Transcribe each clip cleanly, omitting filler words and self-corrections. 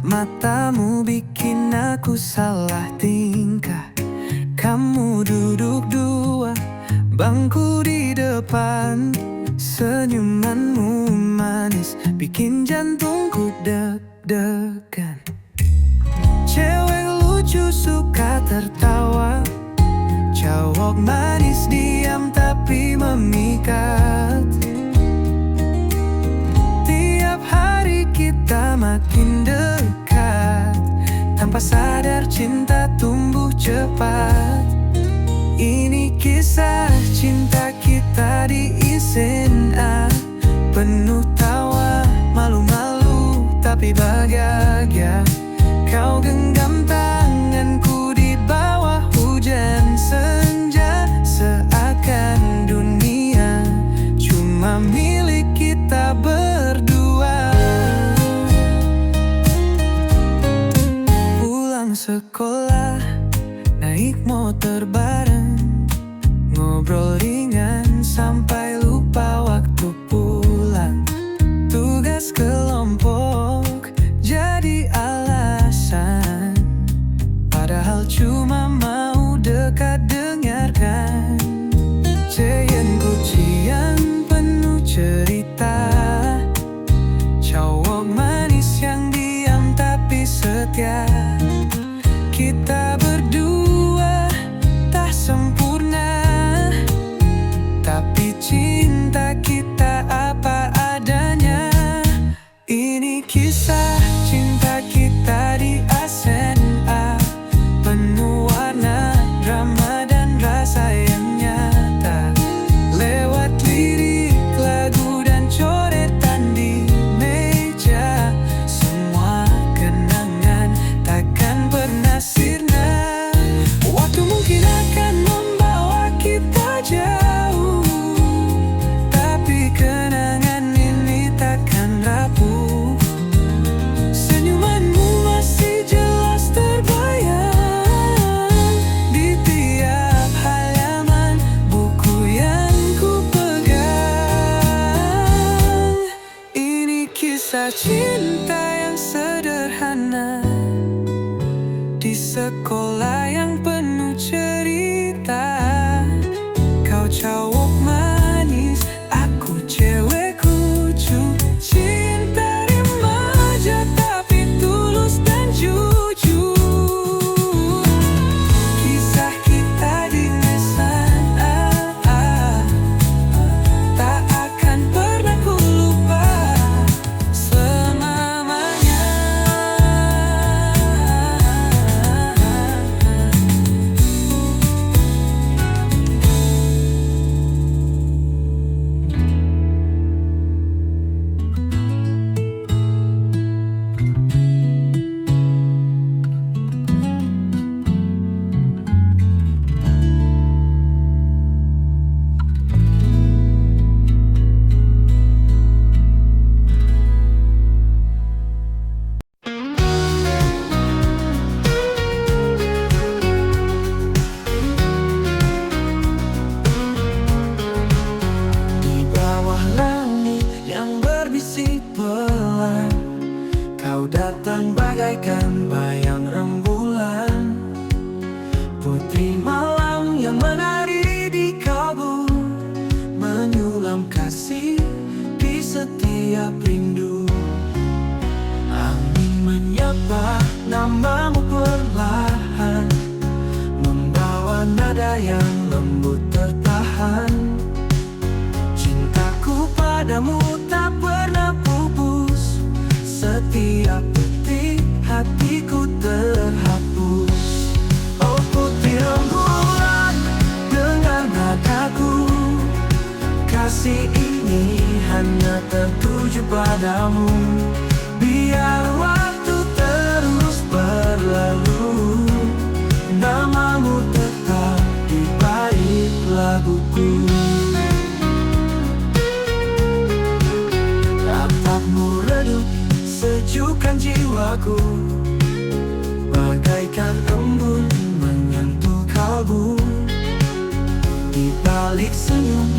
Matamu bikin aku salah tingkah. Kamu duduk dua bangku di depan. Senyumanmu manis bikin jantungku deg-degan. Cewek lucu suka tertawa, cowok manis diam tapi memikat. Tiap hari kita makin dekat, tanpa sadar cinta tumbuh cepat. Ini kisah cinta kita di SMA, penuh tawa, malu-malu tapi bahagia. Kau genggam tanganku di bawah hujan senja, seakan dunia cuma milik kita berdua. Pulang sekolah, naik motor bareng, ngobrol ringan sampai lupa waktu pulang. Tugas kelompok jadi alasan, padahal cuma mau dekat dengarkan. Cian kucian penuh cerita, cowok manis yang diam tapi setia. Kita berdua tak sempurna, tapi cinta kita apa adanya. Ini kisah cinta kita di SMA, penuh warna, drama dan rasa yang nyata. Lewat lirik, lagu dan coretan di meja, semua kenangan takkan pernah sirna. Waktu mungkin akan membawa kita jauh, tapi kenangan ini takkan rapuh. Senyumanmu masih jelas terbayang di tiap halaman buku yang ku pegang. Ini kisah cinta yang sederhana di sekolah yang penuh cerita. Kau cowok manis, aku cewek lucu. Cinta remaja tapi tulus dan jujur. Kisah kita di SMA tak akan pernah ku lupa selamanya. Di bawah langit yang berbisik pelan, kau datang bagaikan bayang rembulan. Putri malam yang menari di kalbu, menyulam kasih di setiap rindu. Angin menyapa namamu perlahan, membawa nada yang lembut tertahan. Cintaku padamu tak pernah pupus, setiap detik hatiku terhapus. Oh putri rembulan, dengar nadaku, kasih ini hanya tertuju padamu. Biar waktu terus berlalu, namamu tetap di balik laguku. Tatapmu redup sejukkan jiwaku, bagaikan embun menyentuh kalbu. Di balik senyum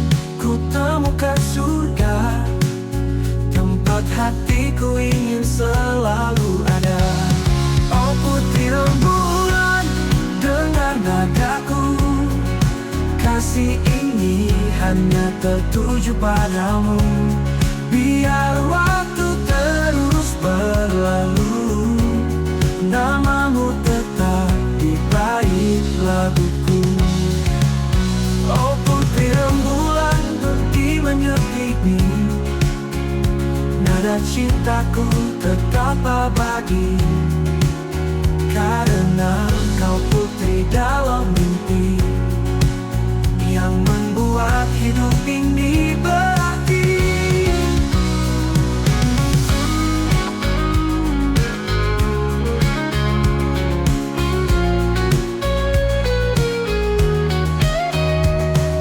ku temukan surga, tempat hatiku ingin selalu ada. tertuju padamu. Biar waktu terus berlalu, namamu tetap di balik laguku. Oh putri rembulan pergi menyepiku, nada cintaku tetap abadi. Karena kau putri dalam mimpi, yang membuat hidup ini berarti.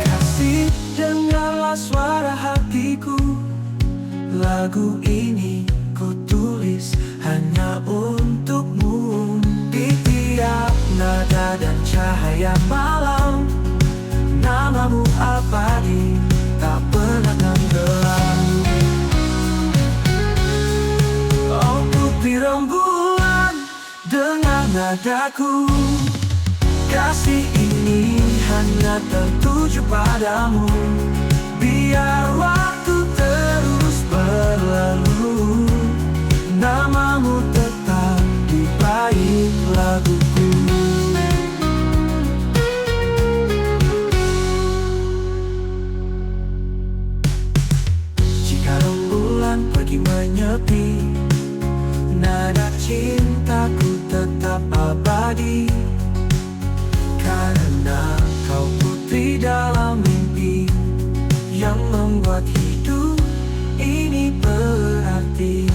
Kasih, dengarlah suara hatiku. Lagu ini ku tulis hanya untukmu. Di tiap nada dan cahaya malam, namamu abadi, tak pernah tenggelam. Oh putri rembulan, dengar nadaku. Kasih ini hanya tertuju padamu. Biar waktu terus berlalu, namamu tetap di balik laguku. Jika rembulan pergi menyepi, nada cintaku tetap abadi. Karena kau putri dalam mimpi, yang membuat hidup ini berarti.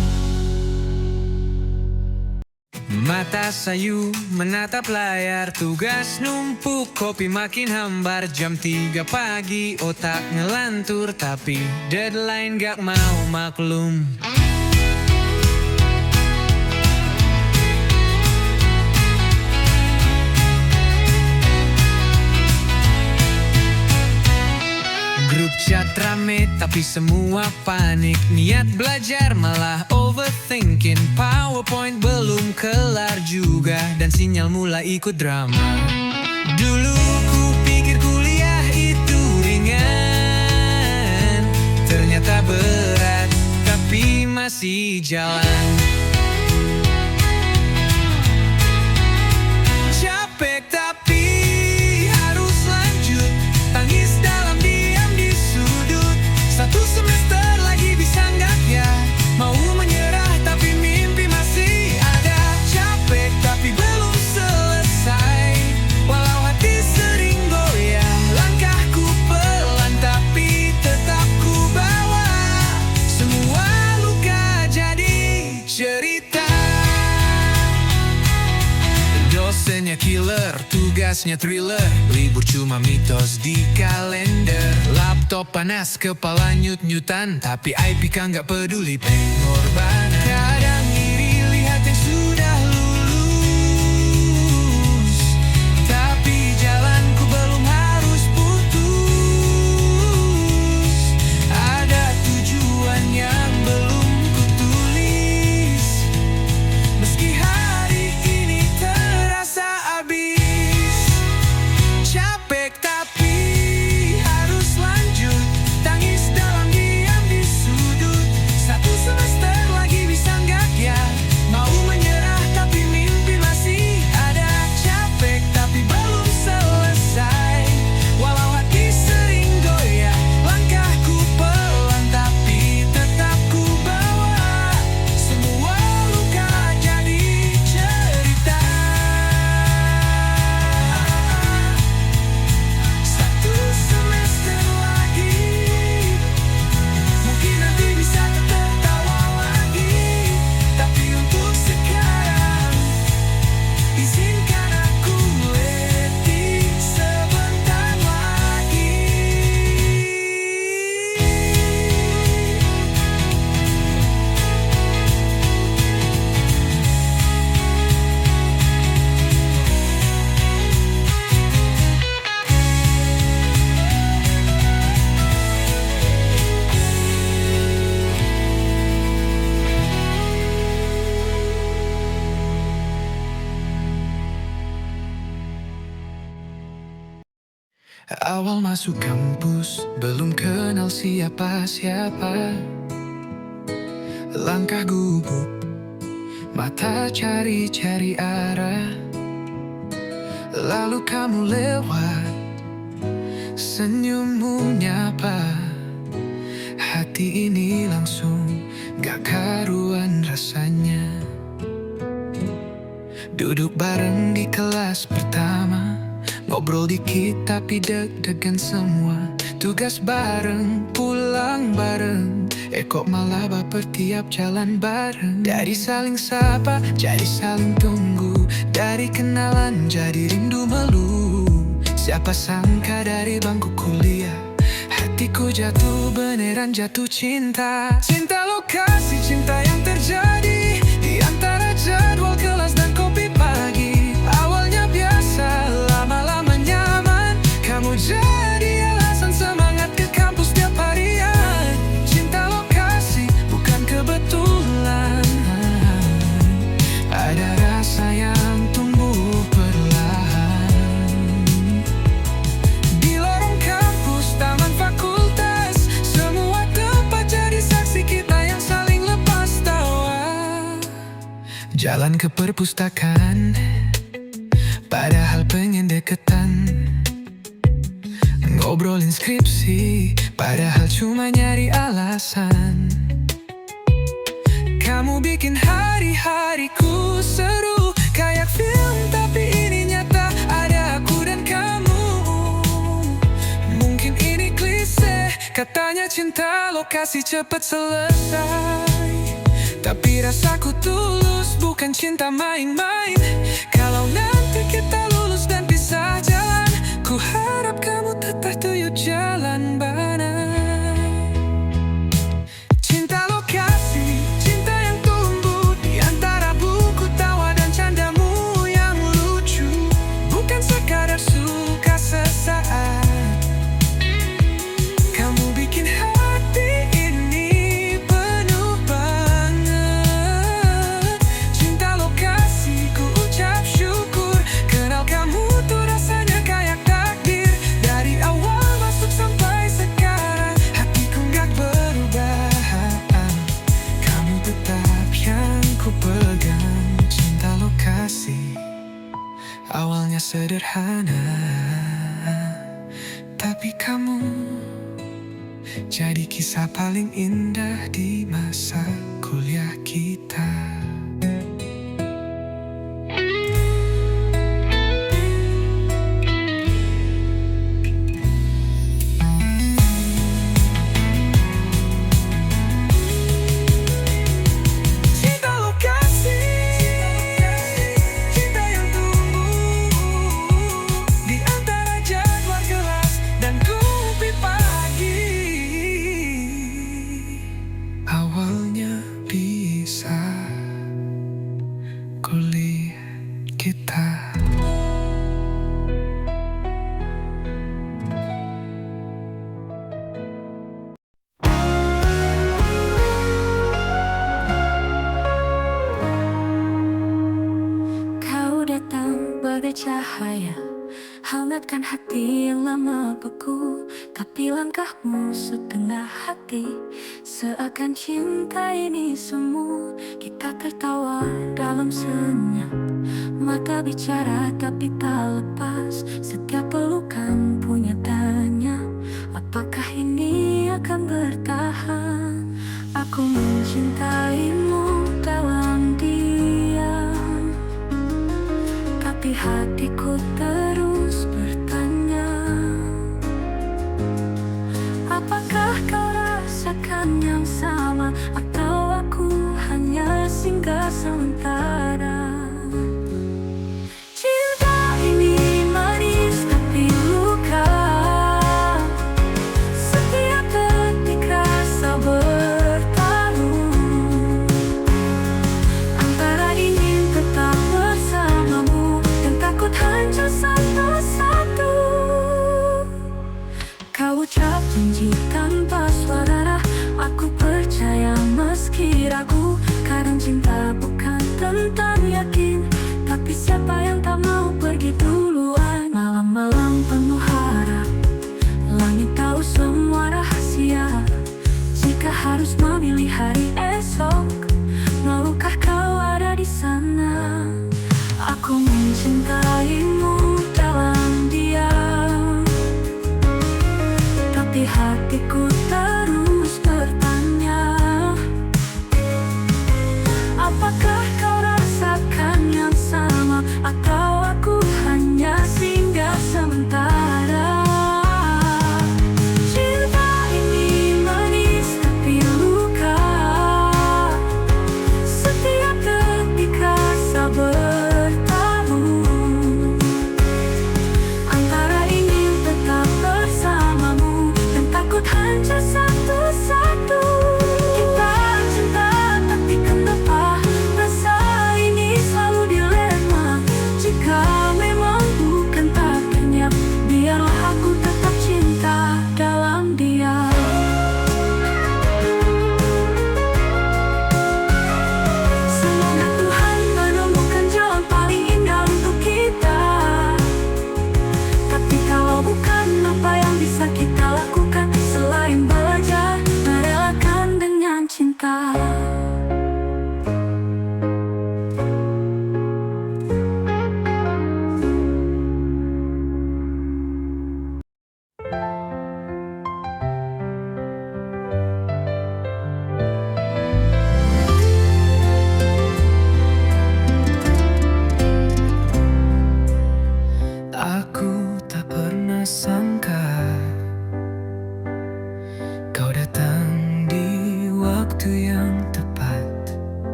Mata sayu menatap layar, tugas numpuk, kopi makin hambar. Jam 3 pagi otak ngelantur, tapi deadline gak mau maklum. Grup chat rame tapi semua panik. Niat belajar malah overthinking. PowerPoint belum kelar juga, dan sinyal mulai ikut drama. Dulu ku pikir kuliah itu ringan, ternyata berat, tapi masih jalan. Capek tapi harus lanjut, tangis dalam diam di sudut. Satu semester lagi bisa nggak ya? Mau menyerah tapi mimpi masih ada. Capek tapi belum selesai, walau hati sering goyah. Langkahku pelan tapi tetap ku bawa. Semua luka jadi cerita. Dosennya killer, tugasnya thriller, libur cuma mitos di kalender. Laptop panas, kepala nyut-nyutan, tapi IPK nggak peduli pengorbanan. Kadang iri lihat yang sudah lulus, tapi jalanku belum harus putus. Ada tujuan yang belum kutulis, meski hari ini terasa habis. Capek tapi harus lanjut, tangis dalam diam di sudut. Satu semester lagi Awal masuk kampus, belum kenal siapa-siapa. Langkah gugup, mata cari-cari arah. Lalu kamu lewat, senyummu nyapa. Hati ini langsung gak karuan rasanya. Duduk bareng di kelas pertama, ngobrol dikit tapi deg-degan semua. Tugas bareng, pulang bareng, kok malah baper tiap jalan bareng. Dari saling sapa, jadi saling tunggu. Dari kenalan, jadi rindu melu. Siapa sangka dari bangku kuliah, hatiku jatuh, beneran jatuh cinta. Cinta lokasi, cinta yang terjadi di antara jadwal kelas dan kopi pagi. Awalnya biasa, lama-lama nyaman. Kamu jadi alasan semangat ke kampus tiap harian. Cinta lokasi, bukan kebetulan. Ada rasa yang tumbuh perlahan. Di lorong kampus, taman fakultas, semua tempat jadi saksi kita yang saling lepas tawa. Jalan ke perpustakaan, padahal pengen deketan. Ngobrolin skripsi, padahal cuma nyari alasan. Kamu bikin hari-hariku seru, kayak film tapi ini nyata. Ada aku dan kamu. Mungkin ini klise, katanya cinta lokasi cepet selesai. Tapi rasaku tulus, bukan cinta main-main. Kalau nanti kita lulus dan pisah jalan, ku harap kamu tetap tuyul jalan banai. Cinta lokasi, cinta yang tumbuh di antara buku tawa dan candamu yang lucu. Bukan sekadar suka sesaat. Kamu bikin hati ini penuh banget. Cinta lokasi, ku ucap syukur. Kenal kamu tuh rasanya kayak takdir. Dari awal masuk sampai sekarang, hatiku gak berubah. Kamu tetap yang ku pegang. Cinta lokasi, awalnya sederhana, tapi kamu jadi kisah paling indah di masa kuliah kita. Cinta lokasi, cinta yang tumbuh di antara jadwal kelas dan kopi pagi. Awalnya bisa kuliah kita. Kau datang bagai cahaya, hangatkan hati yang lama beku. Tapi langkahmu setengah hati, seakan cinta ini semu. Kita tertawa dalam senyap, mata bicara tapi tak lepas. Setiap pelukan punya tanya, apakah ini akan bertahan? Aku mencintaimu dalam diam, tapi hatiku terus bertanya, apakah kau rasakan yang sama, atau aku hanya singgah sementara? Cinta ini manis tapi luka, setiap detik rasa bertarung antara ingin tetap bersamamu dan takut hancur satu-satu. Kau ucap janji tanpa suara, aku percaya meski ragu. Kadang cinta bukan tentang yakin, tapi siapa yang tak mau pergi duluan. Malam-malam penuh harap,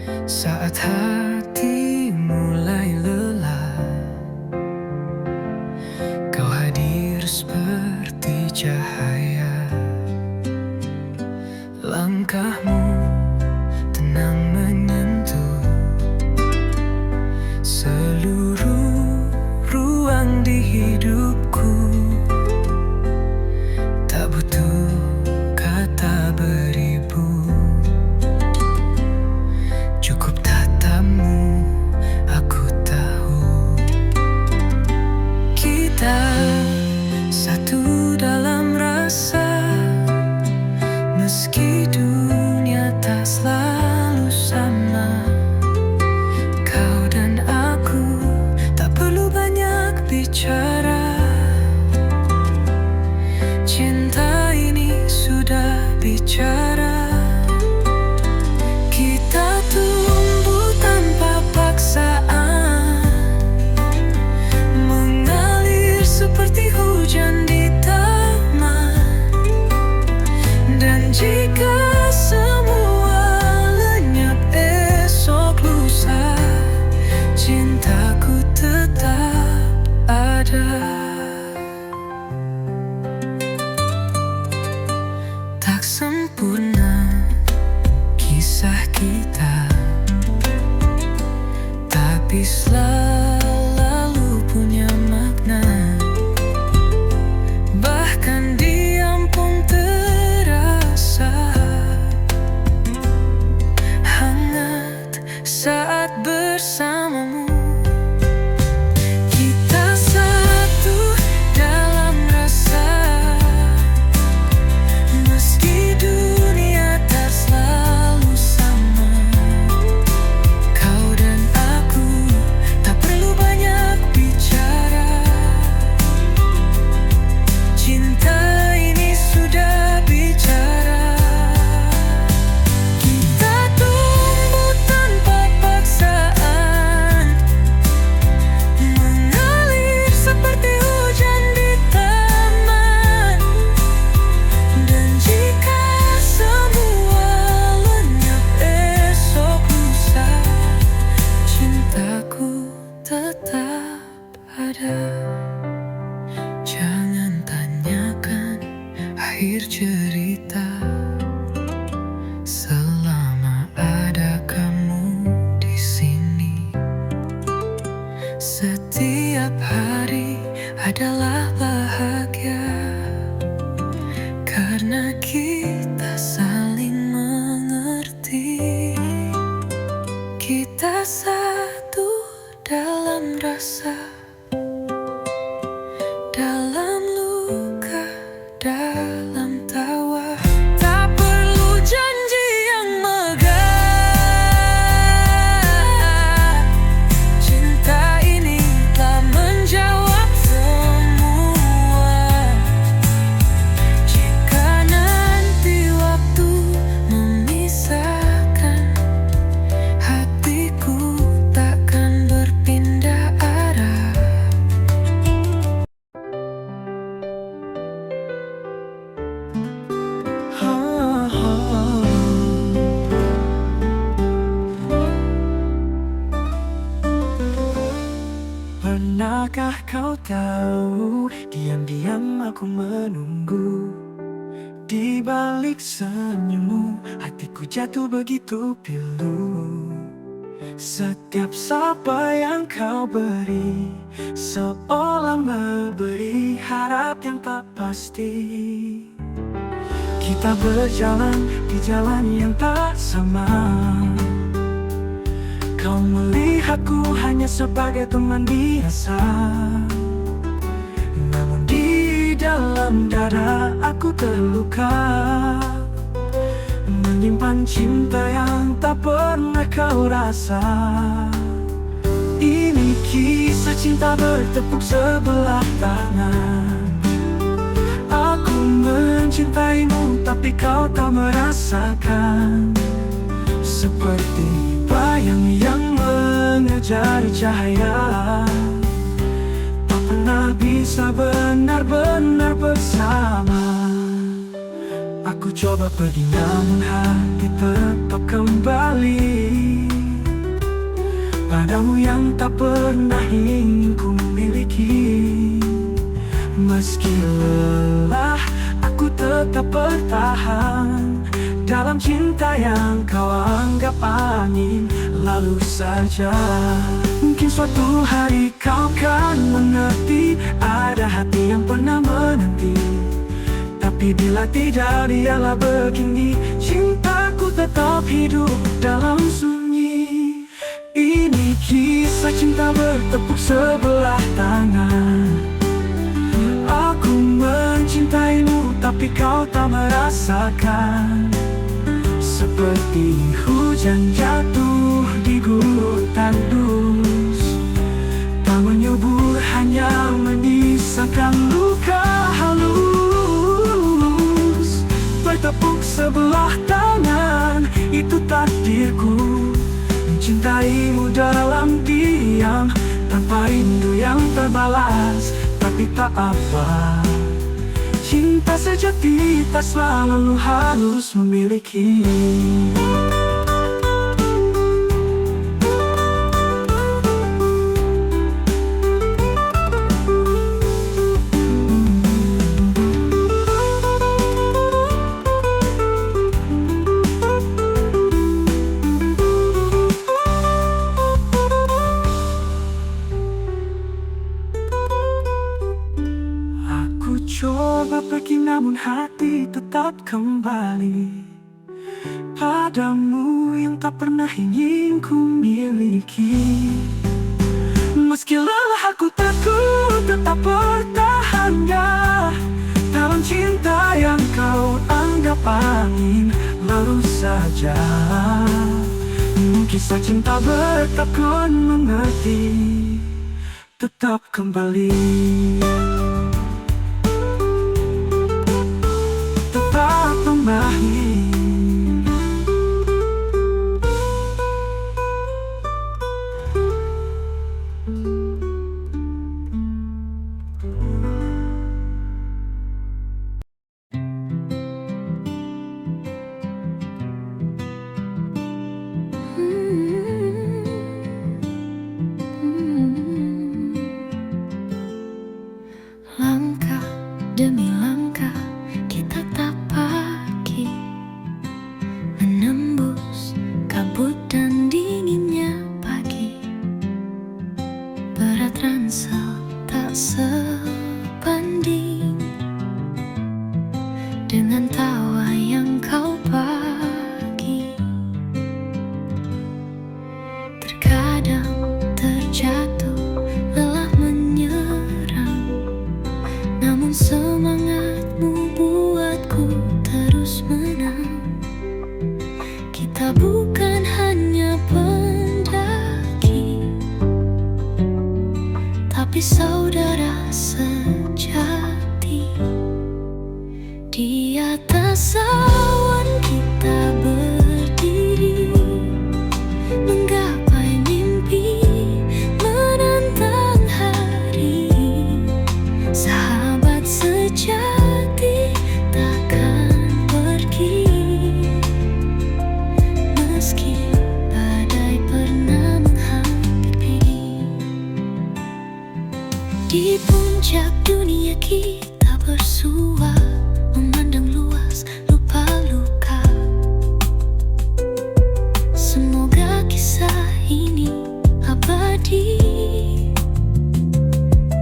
Saat hati mulai lelah, kau hadir seperti cahaya. Langkahmu tenang menyentuh seluruh ruang di hidupku. Tak butuh kata beribu, cukup tatapmu, aku tahu kita satu dalam rasa. Meski dunia tak selalu sama, kau dan aku tak perlu banyak bicara. Cinta ini sudah bicara. Kita tumbuh tanpa paksaan, mengalir seperti hujan di taman. Dan jika semua lenyap esok lusa, cintaku tetap ada. Tak sempurna kisah kita, tapi selalu punya makna. Bahkan diam pun terasa hangat saat bersamamu. Kita satu dalam rasa, meski dunia tak selalu sama. Kau dan aku tak perlu banyak bicara. Cinta ini sudah bicara. Kita tumbuh tanpa paksaan, mengalir seperti hujan di taman. Dan jika semua lenyap esok lusa, cintaku tetap ada. Jangan tanyakan akhir cerita, selama ada kamu di sini. Setiap hari adalah bahagia, karena kita saling mengerti. Kita satu dalam rasa, dalam luka, dalam tawa. Tak perlu janji yang megah, cinta ini telah menjawab semua. Jika nanti waktu memisahkan, hatiku takkan berpindah arah. Pernahkah kau tahu, diam-diam aku menunggu. Di balik senyummu, hatiku jatuh begitu pilu. Setiap sapa yang kau beri, seolah memberi harap yang tak pasti. Kita berjalan di jalan yang tak sama. Kau melihatku hanya sebagai teman biasa, namun di dalam dada aku terluka, menyimpan cinta yang tak pernah kau rasa. Ini kisah cinta bertepuk sebelah tangan. Aku mencintaimu tapi kau tak merasakan. Seperti bayang yang mengejar cahaya, tak pernah bisa benar-benar bersama. Aku coba pergi namun hati tetap kembali. padamu yang tak pernah ingin ku miliki. Meski lelah, aku tetap bertahan dalam cinta yang kau anggap angin lalu saja. Mungkin suatu hari kau kan mengerti, ada hati yang pernah menanti. Tapi bila tidak, dialah begini, cintaku tetap hidup dalam sunyi. Ini kisah cinta bertepuk sebelah tangan. Aku mencintaimu tapi kau tak merasakan. Seperti hujan jatuh di gurun tandus, tak menyubur, hanya menyisakan luka halus. Bertepuk sebelah tangan, itu takdirku. Mencintaimu dalam diam, tanpa rindu yang terbalas. Tapi tak apa, cinta sejati tak selalu harus memiliki. Coba pergi namun hati tetap kembali padamu yang tak pernah ingin ku miliki. Meski lelah aku takut tetap bertahan dalam cinta yang kau anggap angin lalu saja. Kisah cinta bertakun mengerti, tetap kembali. Langkah demi langkah kita tak pergi, menembus kabut dan dinginnya pagi. Berat ransel tak sebanding dengan tawa yang kau bagi. Terkadang terjatuh, lelah menyerang, namun semangatmu buatku terus menang. Kita bukan hanya pendaki, tapi saudara sejati. Di atas awan kita berdiri, menggapai mimpi, menantang hari. Sahabat sejati takkan pergi, meski badai pernah menghampiri. Di puncak dunia kita bersua, memandang luas, lupa luka. Semoga kisah ini abadi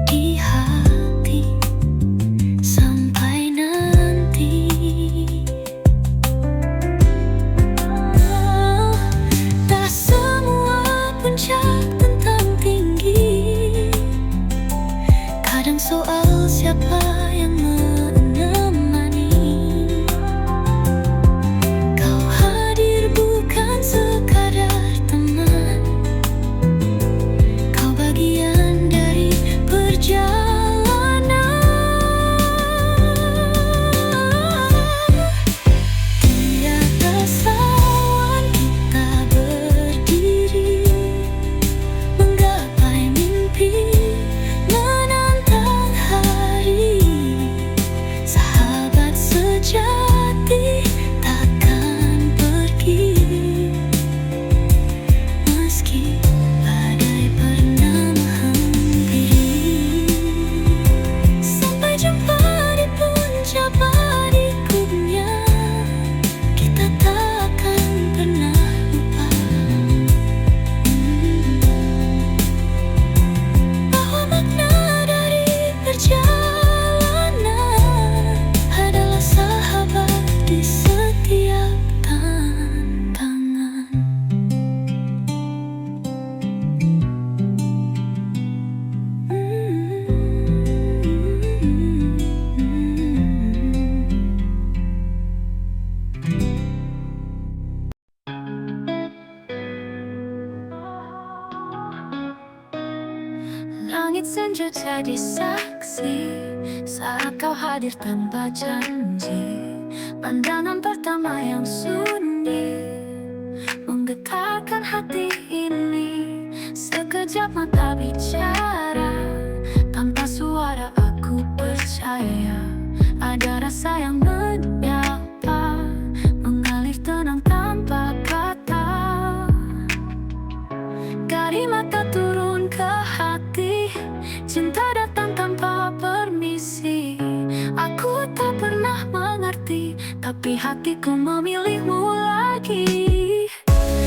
di hati sampai nanti. Tak semua puncak tentang tinggi, kadang soal siapa yang menang. Langit senja jadi saksi saat kau hadir tanpa janji. Pandangan pertama yang sunyi menggetarkan hati ini. Sekejap mata bicara tanpa suara, aku percaya ada rasa yang menyapa, mengalir tenang tanpa kata. Dari mata turun ke hati, cinta datang tanpa permisi. Aku tak pernah mengerti, tapi hatiku memilihmu lagi.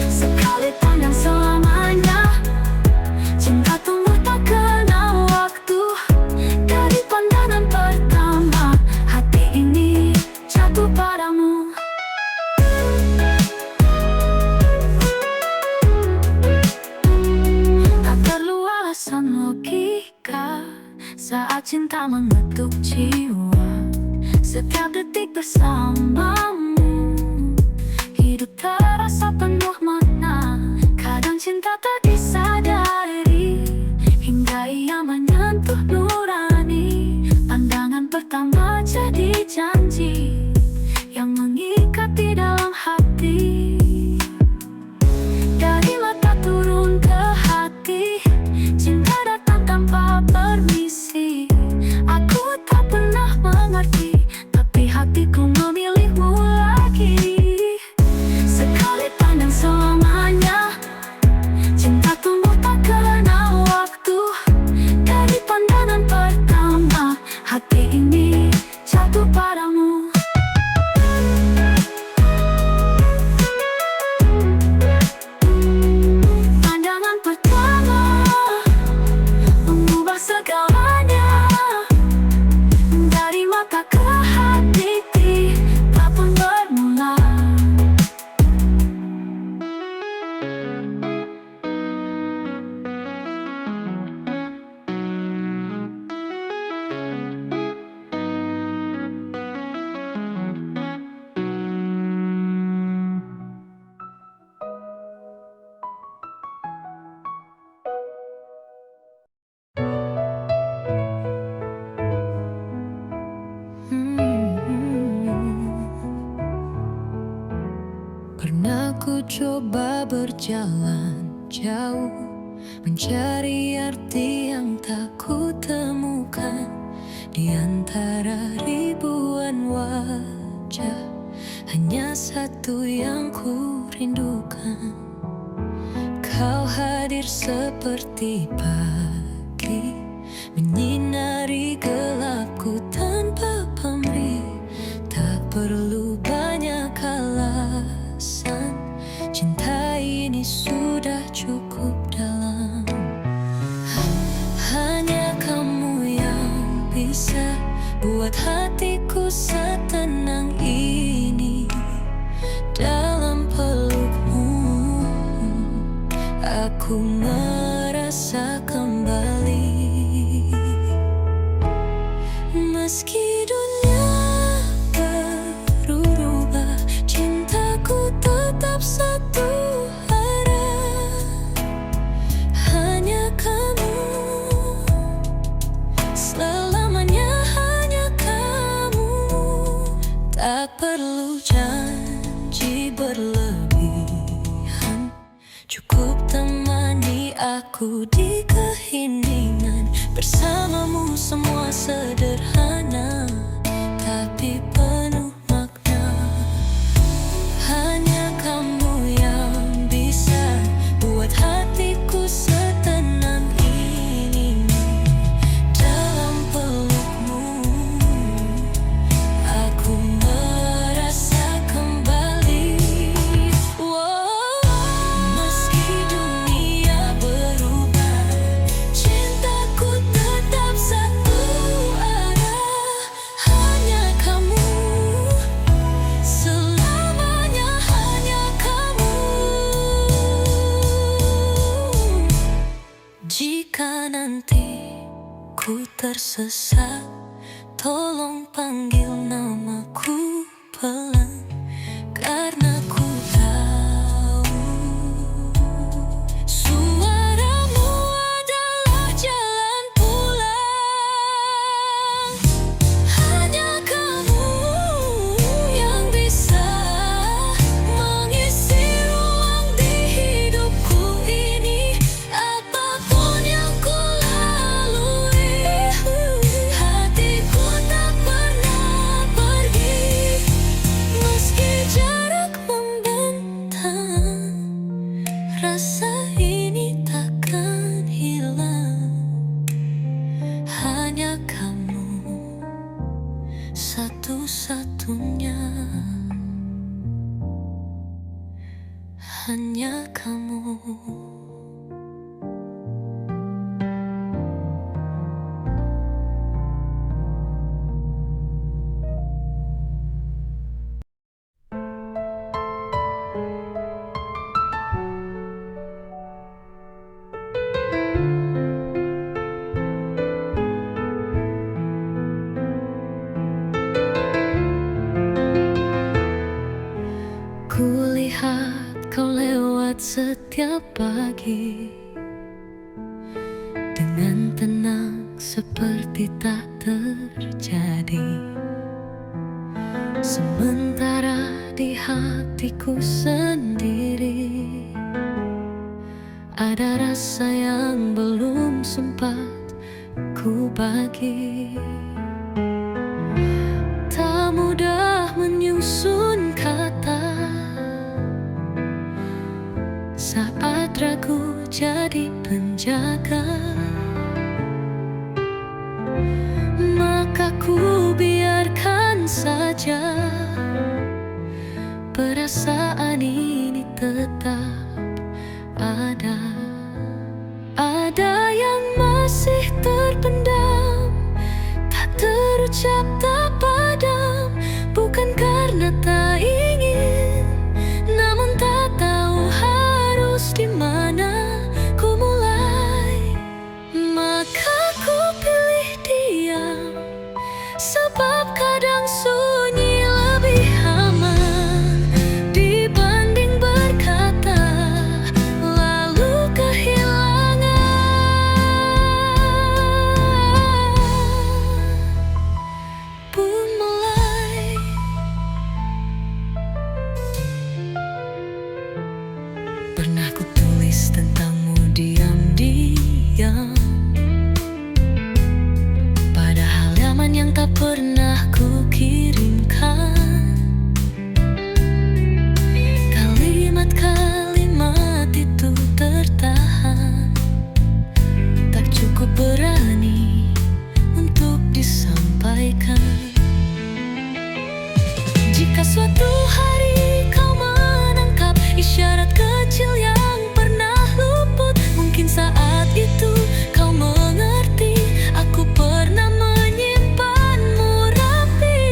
Sekali pandang selamanya, cinta tumbuh tak kenal waktu. Dari pandangan pertama, hati ini jatuh padamu. Tak perlu alasan logika saat cinta mengetuk jiwa. Setiap detik bersamamu, hidup terasa penuh makna. Kadang cinta tak disadari hingga ia menyentuh nurani. Pandangan pertama jadi janji yang mengikat di dalam hati. Dari mata turun ke hati, cinta datang tanpa permisi. Aku tak pernah mengerti, tapi hatiku memilihmu lagi. Sekali pandang selamanya, cinta tumbuh tak kenal waktu. Dari pandangan pertama, hati ini jatuh padamu. Pandangan pertama mengubah segalanya. Dari mata ke hati, tak pun bermula. Pernah ku coba berjalan jauh, mencari arti yang tak ku temukan. Di antara ribuan wajah, hanya satu yang ku rindukan. Kau hadir seperti pagi, menyinari gelapku tanpa pamrih. Tak perlu banyak alasan, cinta ini sudah cukup dalam. Hanya kamu yang bisa buat hatiku setenang ini. Dalam pelukmu aku merasa kembali. Meski dunia berubah, cintaku tetap satu arah. Hanya kamu, selamanya hanya kamu. Tak perlu janji berlebihan, cukup temani aku di keheningan. Bersamamu semua sederhana, tapi penuh makna. Hanya kamu yang bisa buat hatiku setenang ini. Dalam pelukmu aku merasa kembali. Meski dunia berubah, cintaku tetap satu arah. Hanya kamu, selamanya hanya kamu. Jika nanti ku tersesat, tolong panggil namaku pelan, karena ku tahu suaramu adalah jalanku. pagi dengan tenang seperti tak terjadi. Sementara di hatiku sendiri ada rasa yang belum sempat ku bagi. Tak mudah menyusun kata saat ragu jadi penjaga. Maka ku biarkan saja perasaan ini tetap ada. Ada yang masih terpendam, tak terucap, tak padam. Bukan karena tak ingin, namun tak tahu harus di mana ku mulai. Maka ku pilih diam, sebab kadang sunyi lebih aman dibanding berkata, lalu kehilangan. Pun mulai pernah ku tulis tentangmu diam-diam pada halaman yang tak pernah ku kirimkan. Kalimat-kalimat itu tertahan, tak cukup berani untuk disampaikan. Jika suatu hari kau menangkap isyarat kecil yang pernah luput, mungkin saat itu kau mengerti aku pernah menyimpanmu rapi.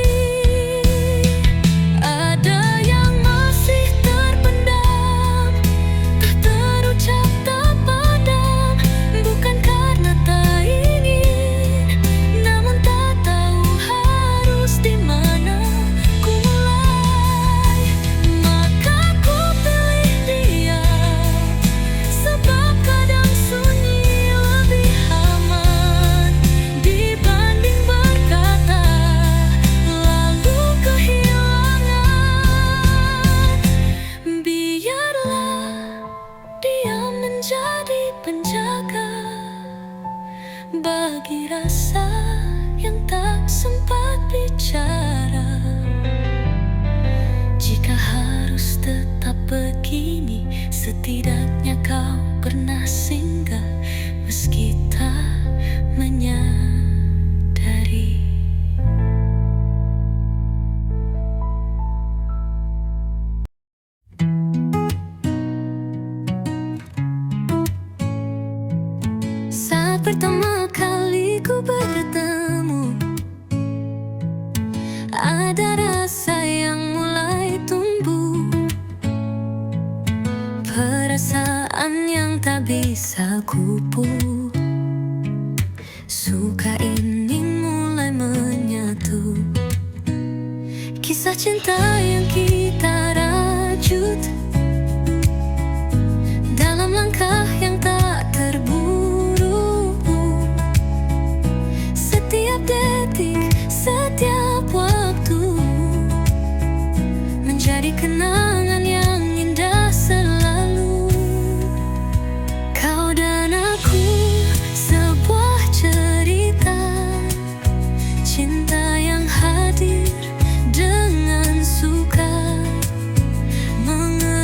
Ada yang masih terpendam, tak terucap, tak padam. Bukan karena tak ingin, namun tak tahu harus di mana ku mulai. Maka ku pilih diam, sebab kadang sunyi lebih aman dibanding berkata, lalu kehilangan. Biarlah diam menjadi penjaga bagi rasa yang tak sempat bicara. Jika harus tetap begini, setidaknya kau pernah singgah meski tak menyadari. Saat pertama kali ku bertemu, ada rasa yang mulai tumbuh, perasaan yang tak bisa kupu. Suka ini mulai menyatu, kisah cinta yang kita rajut dalam langkah yang tak terburu. Setiap detik, setiap waktu menjadi kenangan yang indah selalu. Kau dan aku, sebuah cerita cinta yang hadir dengan suka, mengerti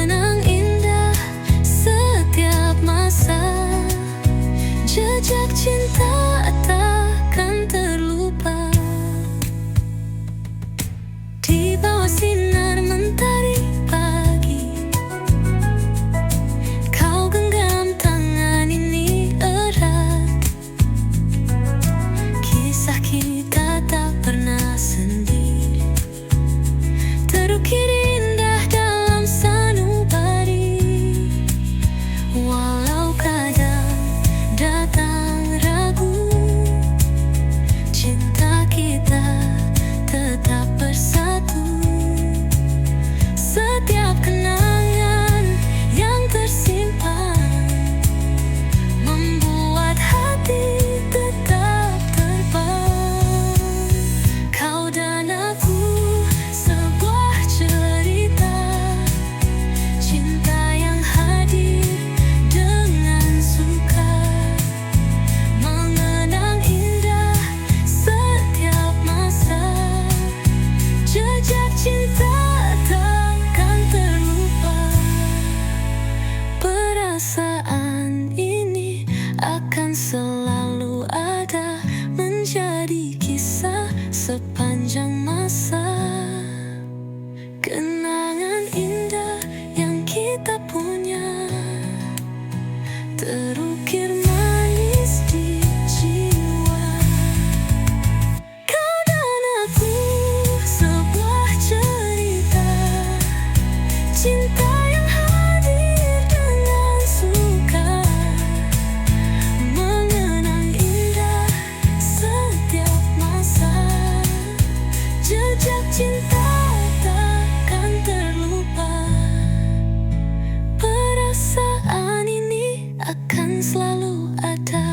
selalu ada,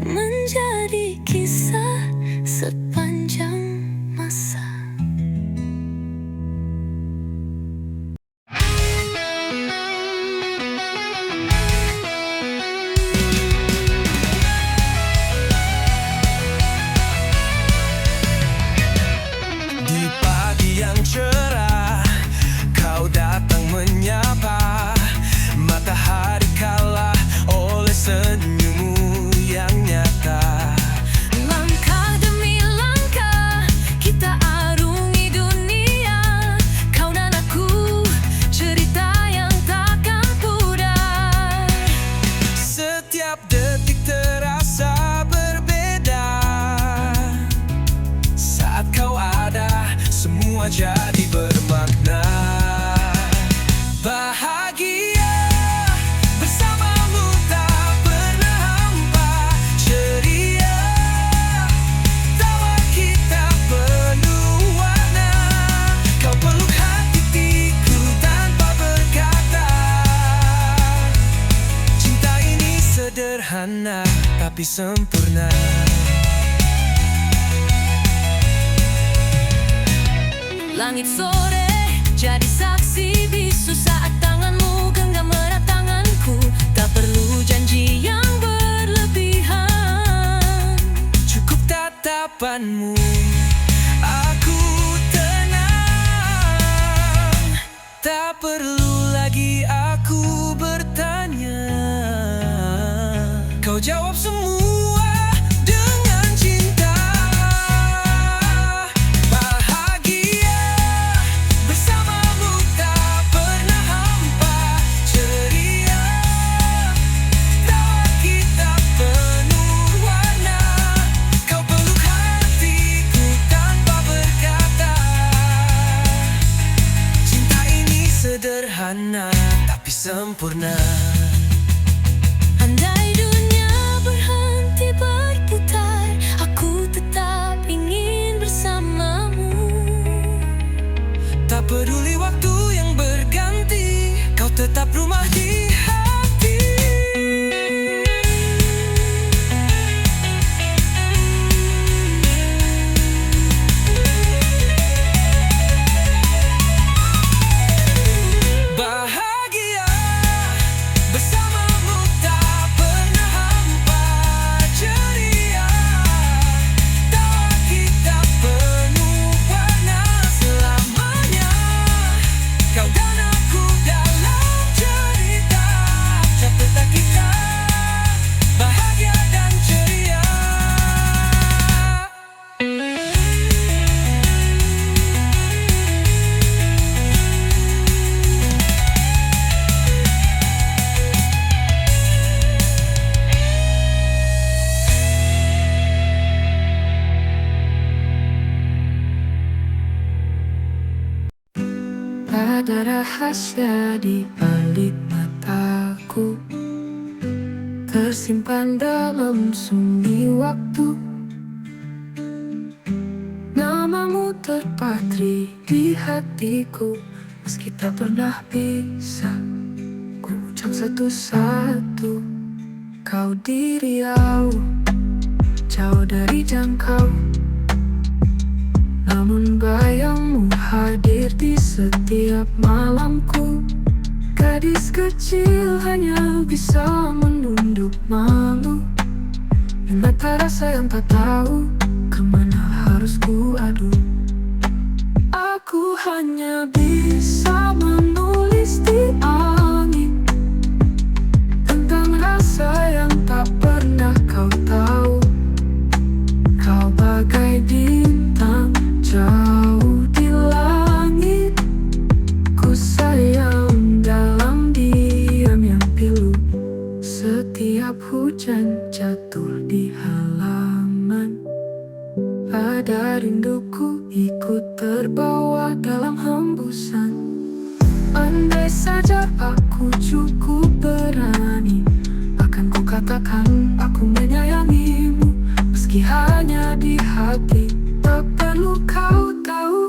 menjadi kisah sepanjang masa. Di pagi yang cerah, kau datang menyapa. Matahari kalah oleh senyummu yang nyata. Langkah demi langkah kita arungi dunia. Kau dan aku, cerita yang takkan pudar. Setiap detik terasa berbeda. Saat kau ada, semua jadi bermakna. Bahagia bersamamu tak pernah hampa. Ceria, tawa kita penuh warna. Kau peluk hatiku tanpa berkata. Cinta ini sederhana tapi sempurna. Langit sore jadi saksi bisu saat tanganmu genggam erat tanganku. Tak perlu janji yang berlebihan, Cukup tatapanmu, aku tenang. Tak perlu lagi aku bertanya. Kau jawab semua dengan cinta. Bahagia bersamamu tak pernah hampa. Ceria, tawa kita penuh warna. Kau peluk hatiku tanpa berkata. Cinta ini sederhana tapi sempurna. andai dunia berhenti berputar, aku tetap ingin bersamamu. Tak peduli waktu yang berganti, kau tetap rumah di hati. Bahagia bersamamu tak pernah hampa. Ceria, tawa kita penuh warna. Selamanya kau dan aku dalam cerita. Catat kita bahagia dan ceria. Ada rahasia di balik mataku, tersimpan dalam sunyi waktu. Namamu terpatri di hatiku, meski tak pernah bisa ku ucap satu-satu. Kau di Riau, jauh dari jangkau, namun bayangmu hadir di setiap malamku. Gadis kecil hanya bisa menunduk malu, dan mata rasa yang tak tahu kemana harus ku adu. Aku hanya bisa menulis di angin tentang rasa yang tak pernah kau tahu. Kau bagai bintang jauh di langit, ku sayang dalam diam yang pilu. Setiap hujan jatuh di halaman, ada rinduku ikut terbawa dalam hembusan. Andai saja aku cukup berani, akan ku katakan aku menyayangimu, meski hanya di hati. Tak perlu kau tahu,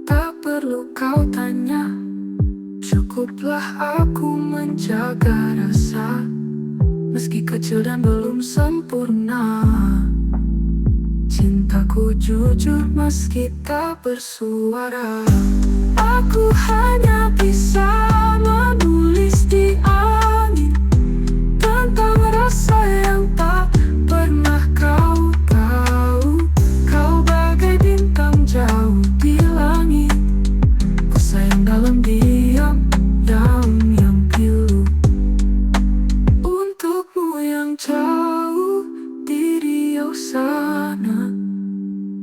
tak perlu kau tanya. Cukuplah aku menjaga rasa Meski kecil dan belum sempurna, cintaku jujur meski tak bersuara. Aku hanya bisa menulis di angin tentang rasa yang tak pernah kau tahu. Kau bagai bintang jauh di langit, ku sayang dalam diam, daun yang pilu. Untukmu yang jauh di Riau sana,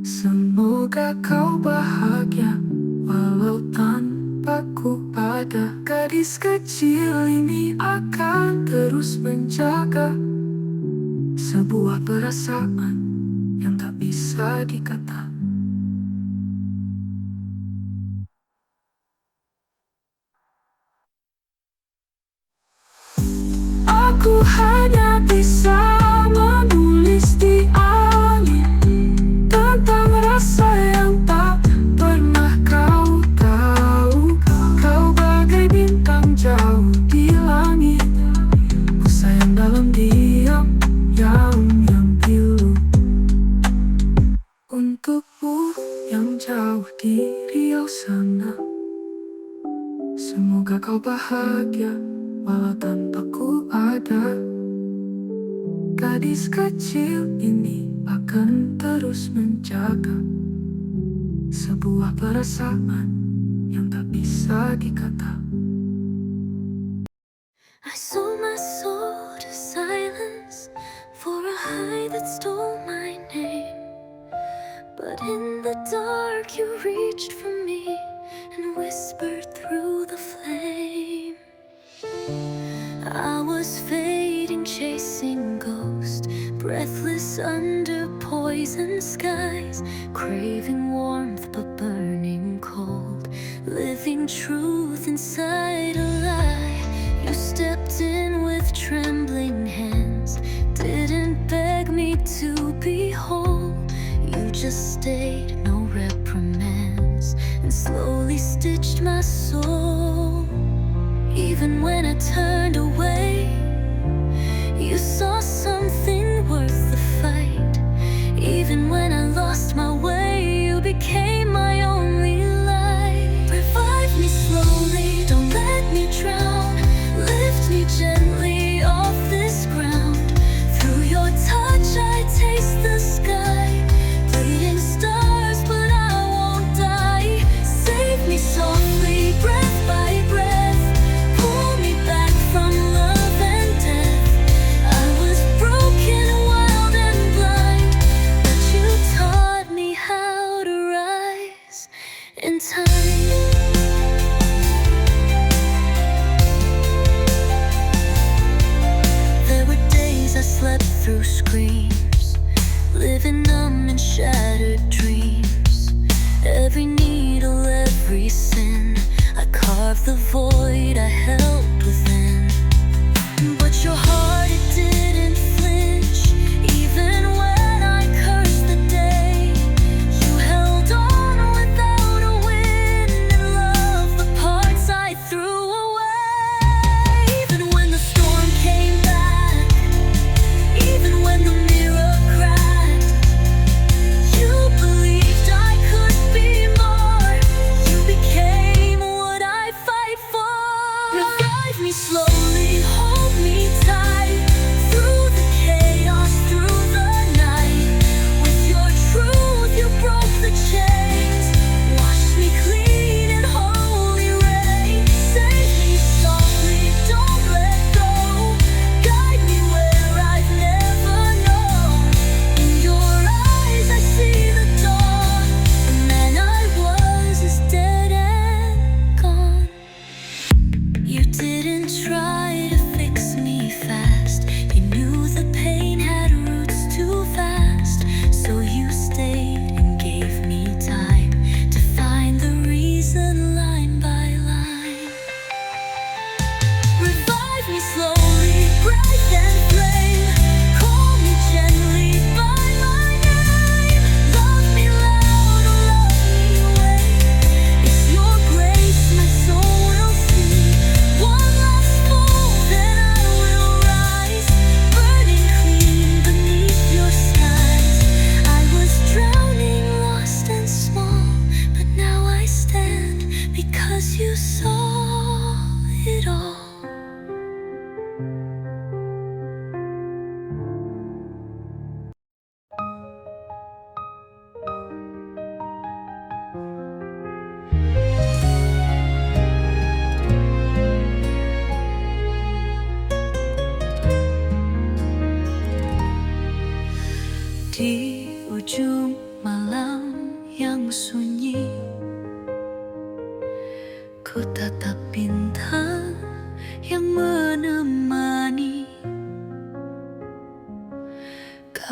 semoga kau bahagia walau tanpaku ada. Gadis kecil ini akan terus menjaga sebuah perasaan yang tak bisa dikata. Aku hanya bisa menulis di angin tentang rasa yang tak pernah kau tahu. Kau bagai bintang jauh di langit, ku sayang dalam diam, yang pilu. Untukmu yang jauh di Riau sana, semoga kau bahagia walau tanpaku ada. Gadis kecil ini akan terus menjaga sebuah perasaan yang tak bisa dikata. I sold my soul to silence for a high that stole my name. But in the dark you reached for me and whispered through the flame. I was fading, chasing ghosts, breathless under poison skies, craving warmth but burning cold, living truth inside a lie. You stepped in with trembling hands, didn't beg me to be whole. You just stayed, no reprimands, and slowly stitched my soul. Even when I turned away, you saw something worth the fight. Even when I lost my way, you became my only light. Revive me slowly, don't let me drown. Lift me gently off this ground. Through your touch I taste the sky. Bleeding stars, but I won't die. Save me softly, breath by breath. Pull me back from love and death. I was broken, wild and blind, but you taught me how to rise in time. There were days I slept through screams, living numb in shattered dreams. Every needle, every sin, I carved the void I held within. But your heart, it didn't flinch. Even when I cursed the day, you held on without a wind and loved the parts I threw away. Even when the storm came back, even when the mirror cracked, you believed I could be more. You became what I fight for.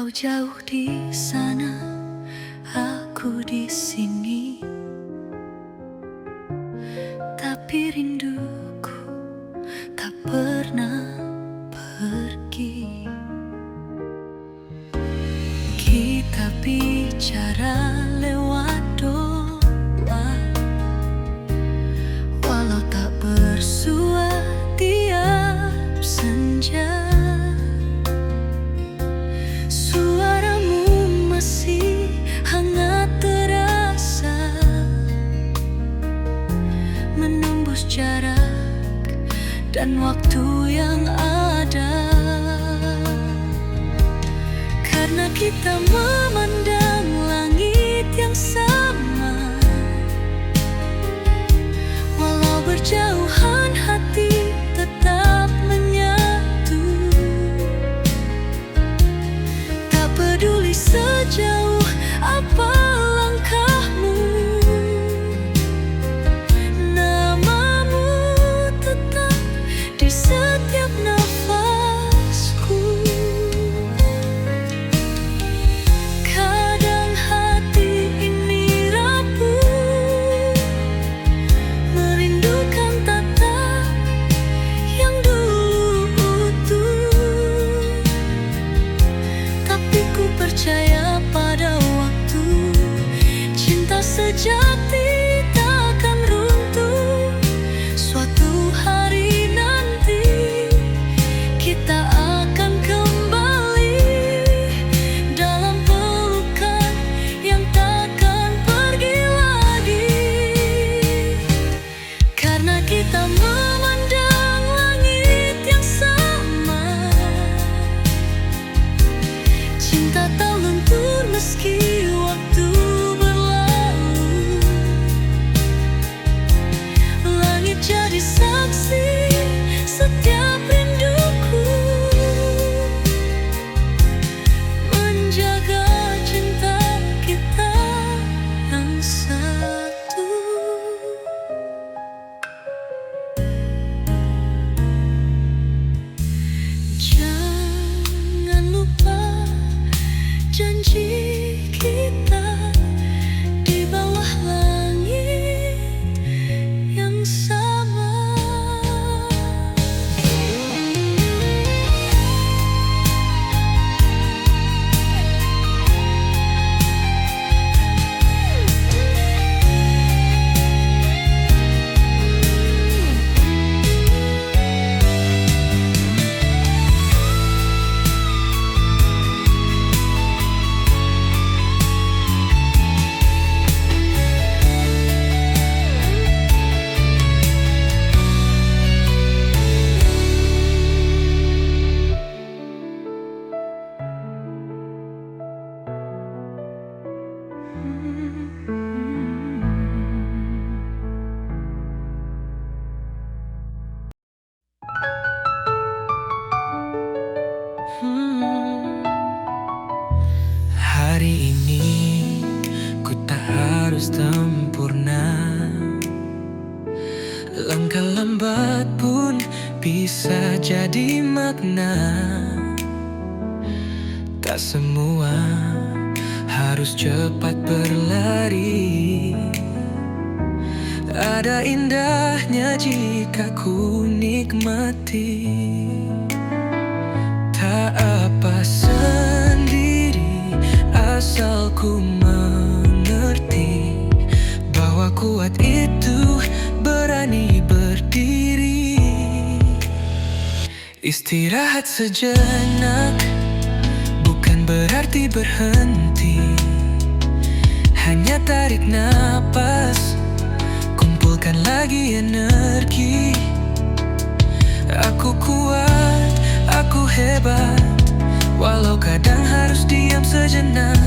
Kau jauh di sana, aku di sini, tapi rinduku tak pernah pergi. Kita bicara lewat doa, walau tak bersua tiap senja. Suaramu masih hangat terasa, menembus jarak dan waktu yang ada. Karena kita memandang langit yang sama, walau berjauhan hati tetap menyatu. Tak peduli sejauh apa langkahmu, namamu tetap di setiap nafasku. Kadang hati ini rapuh, merindukan tatap yang dulu utuh. Tapi ku percaya pada waktu, cinta sejati takkan runtuh. Suatu hari nanti kita akan kembali dalam pelukan yang takkan pergi lagi. Karena kita memandang langit yang sama, cinta tak luntur meski waktu berlalu. Langit jadi saksi setiap rinduku, menjaga cinta kita yang satu. Jangan lupa janji kita di bawah langit yang sama. Hari ini ku tak harus sempurna, langkah lambat pun bisa jadi makna. Tak semua harus cepat berlari, ada indahnya jika ku nikmati. Tak apa sendiri asal ku mengerti bahwa kuat itu berani berdiri. Istirahat sejenak bukan berarti berhenti, hanya tarik napas, kumpulkan lagi energi. Aku kuat, aku hebat, walau kadang harus diam sejenak,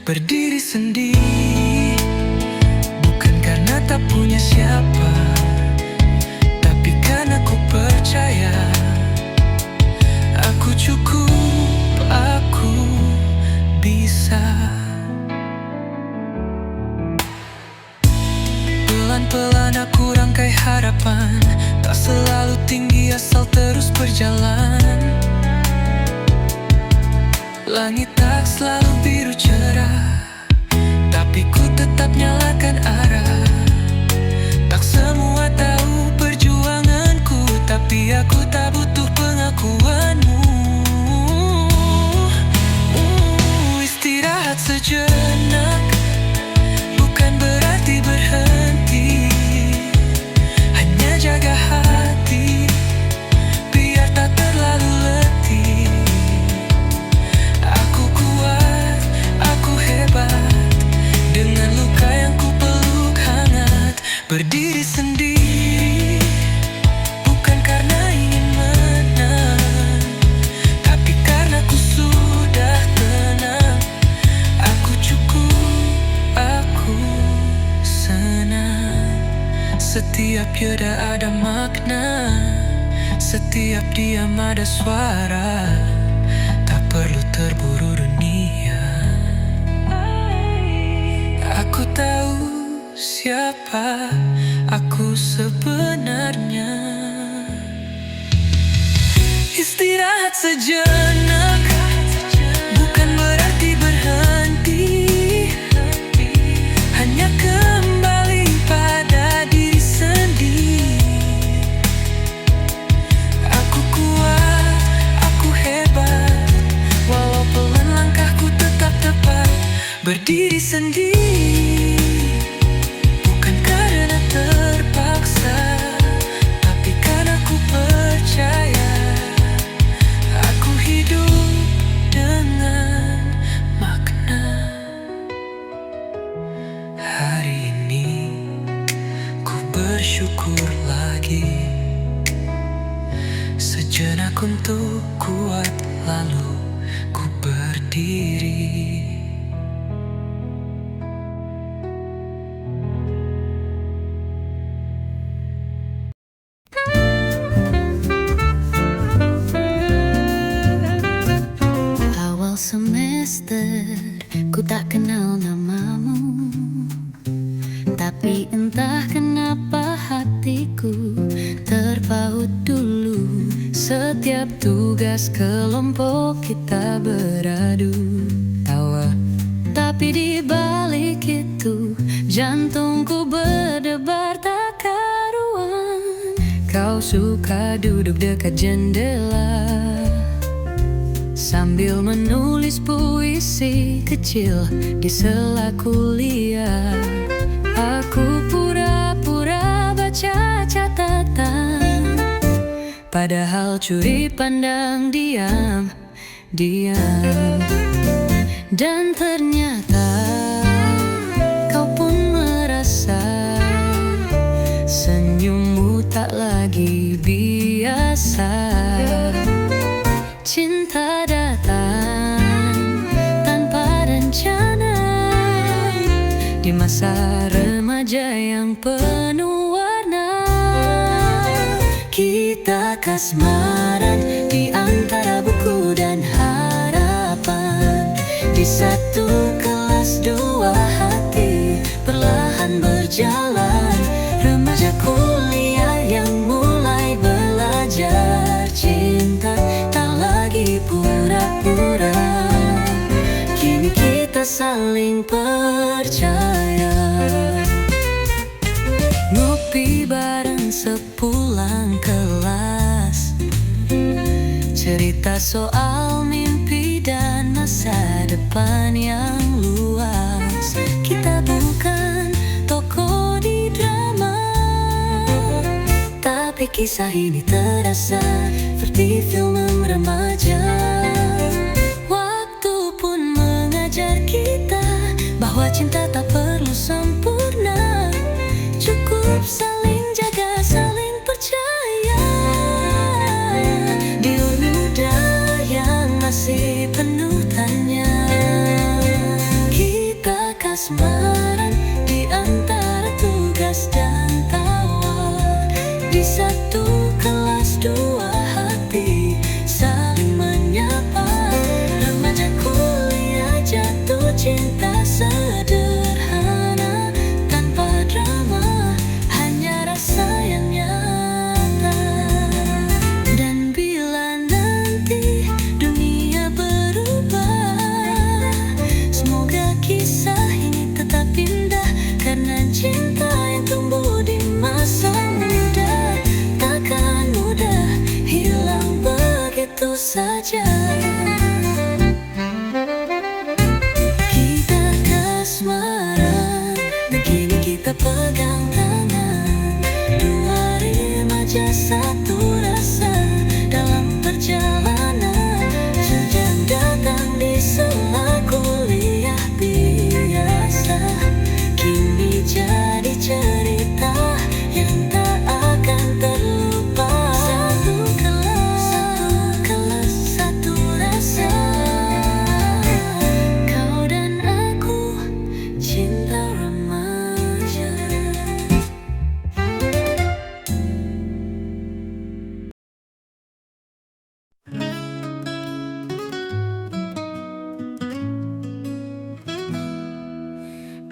berdiri sendiri. Bukan karena tak punya siapa, tapi karena ku percaya aku cukup, aku bisa. Pelan-pelan aku rangkai harapan, tak selalu tinggi asal terus berjalan. Langit tak aku tak butuh pengakuanmu. Istirahat sejenak bukan berarti berhenti. Hanya jaga hati biar tak terlalu letih. Aku kuat, aku hebat, dengan luka yang ku peluk hangat. Berdiri sendiri bukan karena ingin menang, tapi karena ku sudah tenang. Aku cukup, aku senang. Setiap jeda ada makna, setiap diam ada suara. Tak perlu terburu dunia. Aku tahu siapa aku sebenarnya. Istirahat sejenak bukan berarti berhenti. Hanya kembali pada diri sendiri. Aku kuat, aku hebat, walau pelan langkahku tetap tepat. Berdiri sendiri bukan karena terpaksa, tapi karena ku percaya. Aku hidup dengan makna. Hari ini ku bersyukur lagi, sejenak untuk kuat lalu ku berdiri. Awal semester ku tak kenal namamu, tapi entah kenapa hatiku terpaut dulu. Setiap tugas kelompok kita beradu tawa, tapi di balik itu jantungku berdebar tak karuan. Kau suka duduk dekat jendela sambil menulis puisi kecil di sela kuliah. Aku pura-pura baca catatan, padahal curi pandang diam. Dan ternyata kau pun merasa senyummu tak lagi biasa. Cinta datang tanpa rencana di masa remaja yang penuh warna. Kita kasmaran di antara buku dan harapan. Di satu kelas dua hati perlahan berjalan. Remaja kuliah yang mulai belajar cinta, tak lagi pura-pura. Kini kita saling percaya. Ngopi bareng sepulang kelas, cerita soal mimpi dan masa depan yang luas. Kita bukan tokoh di drama, tapi kisah ini terasa seperti film remaja. Waktu pun mengajar kita bahwa cinta tak perlu sempurna, cukup saling jaga, saling percaya. Di muda yang masih penuh tanya, kita kasmaran di antara tugas dan tawa. Di satu kelas dua hati saling remaja. Kita kasmaran dan kini kita pegang tangan. Dua remaja satu rasa dalam perjalanan. Hujan datang di sela kuliah biasa, kini jadi cerita yang tak akan terlupa. Satu kelas, satu rasa. Kau dan aku, cinta remaja.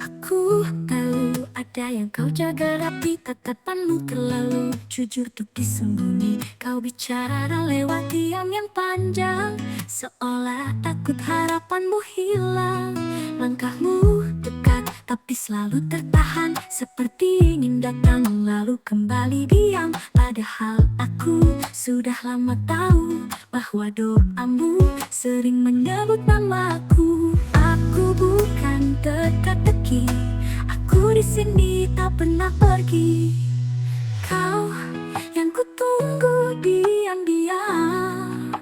Aku tahu ada yang kau jaga rapi, tatapanmu terlalu jujur untuk disembunyi. Kau bicara lewat diam yang panjang, seolah takut harapanmu hilang. Langkahmu dekat tapi selalu tertahan, seperti ingin datang lalu kembali diam. Padahal aku sudah lama tahu bahwa doamu sering menyebut namaku. Aku bukan teka-teki, aku di sini tak pernah pergi. Kau yang kutunggu diam-diam,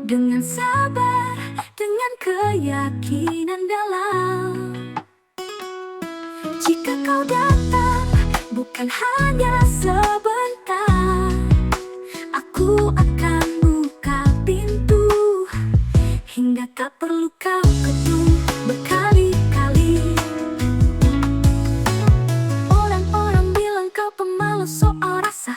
dengan sabar, dengan keyakinan dalam. Jika kau datang, bukan hanya sebentar, aku akan buka pintu hingga tak perlu kau ketuk berkali-kali. Orang-orang bilang kau pemalu soal rasa,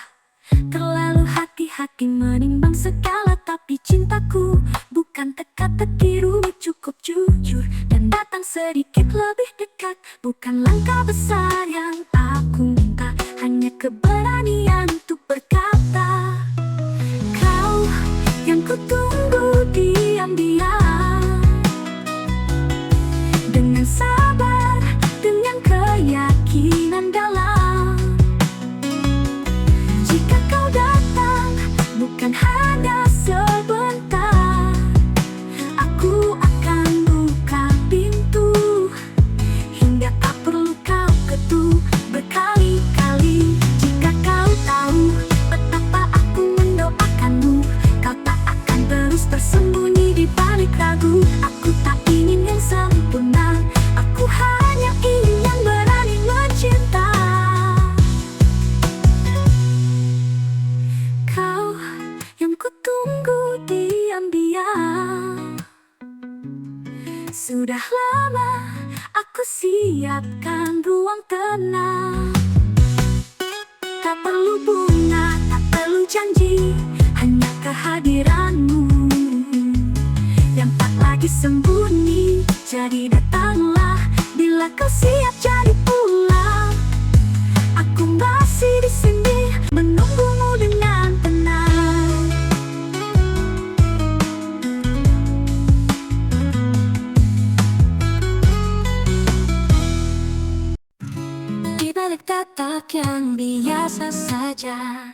terlalu hati-hati menimbang segala. Tapi cintaku bukan teka-teki, rumit, cukup jujur dan datang sedikit lebih dekat. Bukan langkah besar yang aku minta, hanya keberanian untuk berkata. Kau yang kutunggu diam-diam, dengan sabar, dengan keyakinan dalam. Jika kau datang, bukan hanya sebentar, aku akan buka pintu hingga tak perlu kau ketuk berkali-kali. Jika kau tahu betapa aku mendoakanmu, kau tak akan terus tersembunyi di balik ragu. Aku tak ingin yang sempurna, aku hanya ingin yang berani mencinta. Kau yang kutunggu diam-diam, sudah lama aku siapkan ruang tenang. Tak perlu bunga, tak perlu janji, hanya kehadiranmu yang tak lagi sembunyi. Jadi datanglah bila kau siap jadi pulang. Aku masih di sini menunggumu dengan tenang. Di balik tatap yang biasa saja,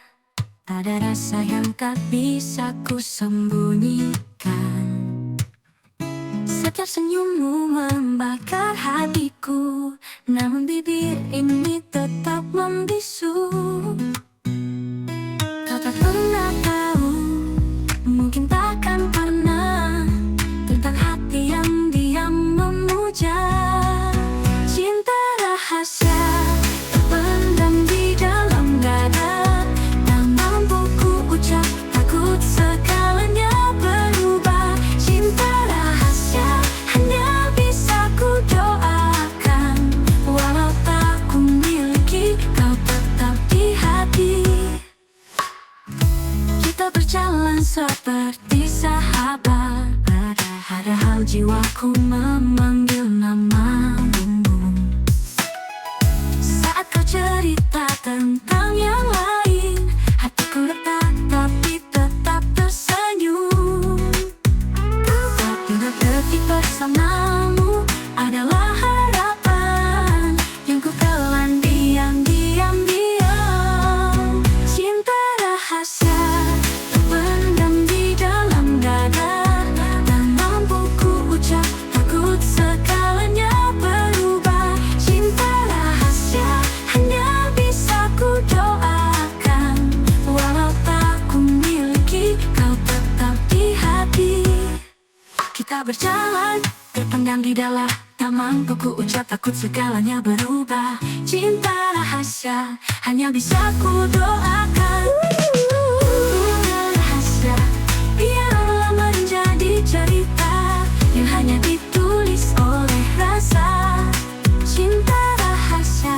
ada rasa yang tak bisa ku sembunyikan. Setiap senyummu membakar hatiku, namun bibir ini tetap membisu. Kau tak pernah tahu, mungkin takkan pernah, tentang hati yang diam memuja. Cinta rahasia terpendam di dalam dada, tak mampu ku ucap, takut segalanya berubah. Cinta rahasia hanya bisa ku doakan, walau tak ku miliki, kau tetap di hati. Kita berjalan seperti sahabat, padahal jiwaku memanggil namamu. Saat kau cerita tentang yang lain, hatiku retak tapi tetap tersenyum. Tapi detik bersamamu adalah harapan yang ku telan diam-diam. Cinta rahasia terpendam di dalam kita berjalan, terpendam di dalam. Tak mampu ku ucap, takut segalanya berubah. Cinta rahasia hanya bisa ku doakan. Rahasia biarlah menjadi cerita yang hanya ditulis oleh rasa. Cinta rahasia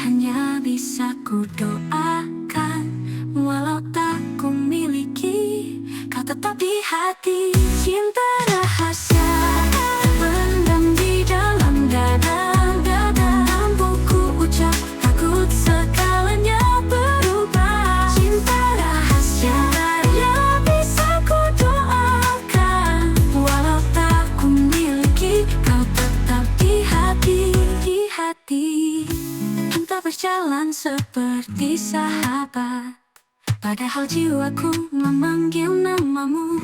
hanya bisa ku doakan. Walau tak ku miliki, kau tetap di hati. Cinta rahasia terpendam di dalam dada. Mampu ku ucap, takut segalanya berubah. Cinta rahasia hanya bisa ku doakan. Walau tak ku miliki, kau tetap di hati, di hati. Kita berjalan seperti sahabat, padahal jiwaku memanggil namamu.